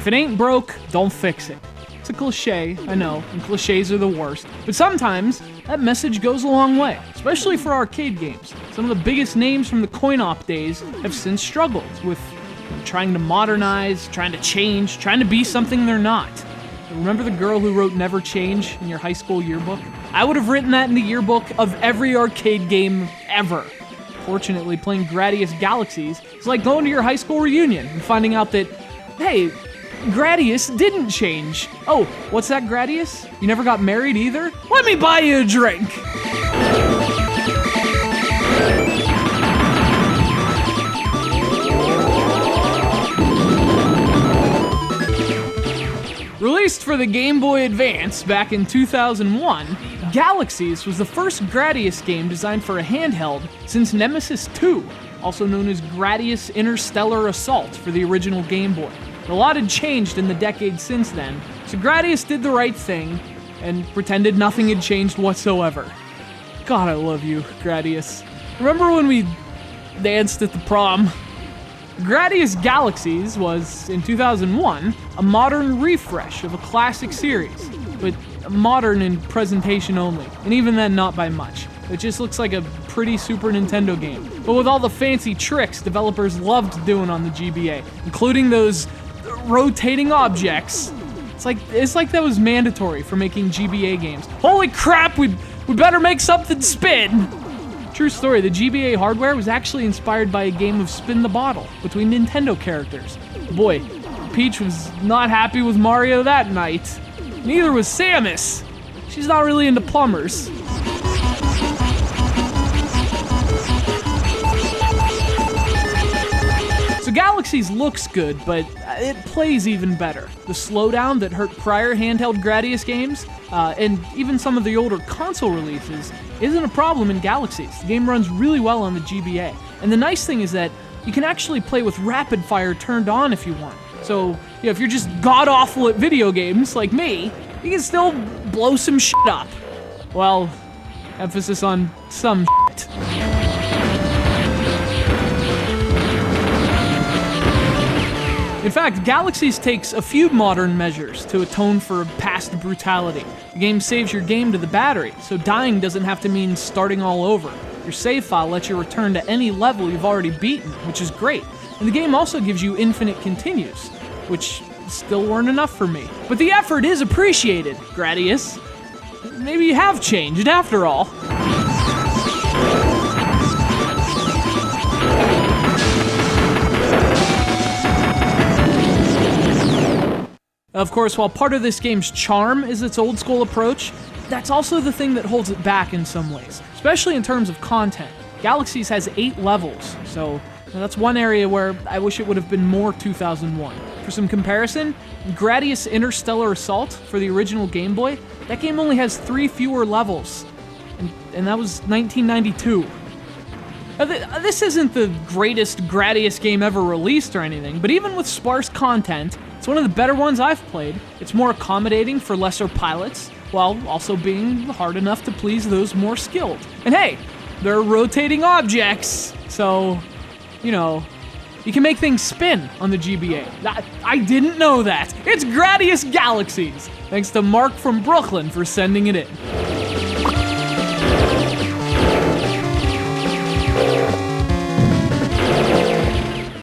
it ain't broke, don't fix it. It's a cliche, I know, and cliches are the worst, but sometimes that message goes a long way, especially for arcade games. Some of the biggest names from the coin-op days have since struggled with trying to modernize, trying to change, trying to be something they're not. Remember the girl who wrote Never Change in your high school yearbook? I would have written that in the yearbook of every arcade game ever. Fortunately, playing Gradius Galaxies is like going to your high school reunion and finding out that, hey, Gradius didn't change. Oh, what's that, Gradius? You never got married either? Let me buy you a drink! Released for the Game Boy Advance back in 2001, Galaxies was the first Gradius game designed for a handheld since Nemesis 2, also known as Gradius Interstellar Assault for the original Game Boy. A lot had changed in the decades since then, so Gradius did the right thing and pretended nothing had changed whatsoever. God, I love you, Gradius. Remember when we danced at the prom? Gradius Galaxies was, in 2001, a modern refresh of a classic series, but modern in presentation only, and even then not by much. It just looks like a pretty Super Nintendo game, but with all the fancy tricks developers loved doing on the GBA, including those rotating objects. It's like that was mandatory for making GBA games. Holy crap, we better make something spin! True story, the GBA hardware was actually inspired by a game of Spin the Bottle between Nintendo characters. Boy, Peach was not happy with Mario that night. Neither was Samus. She's not really into plumbers. So Galaxies looks good, but it plays even better. The slowdown that hurt prior handheld Gradius games, and even some of the older console releases, isn't a problem in Galaxies. The game runs really well on the GBA. And the nice thing is that you can actually play with rapid fire turned on if you want. So, if you're just god-awful at video games, like me, you can still blow some shit up. Well, emphasis on some shit. In fact, Galaxies takes a few modern measures to atone for past brutality. The game saves your game to the battery, so dying doesn't have to mean starting all over. Your save file lets you return to any level you've already beaten, which is great. And the game also gives you infinite continues, which still weren't enough for me. But the effort is appreciated, Gradius. Maybe you have changed after all. Of course, while part of this game's charm is its old-school approach, that's also the thing that holds it back in some ways, especially in terms of content. Galaxies has 8 levels, so that's one area where I wish it would have been more 2001. For some comparison, Gradius Interstellar Assault for the original Game Boy, that game only has 3 fewer levels, and that was 1992. This isn't the greatest Gradius game ever released or anything, but even with sparse content, it's one of the better ones I've played. It's more accommodating for lesser pilots, while also being hard enough to please those more skilled. And hey, there are rotating objects, so, you can make things spin on the GBA. I didn't know that. It's Gradius Galaxies. Thanks to Mark from Brooklyn for sending it in.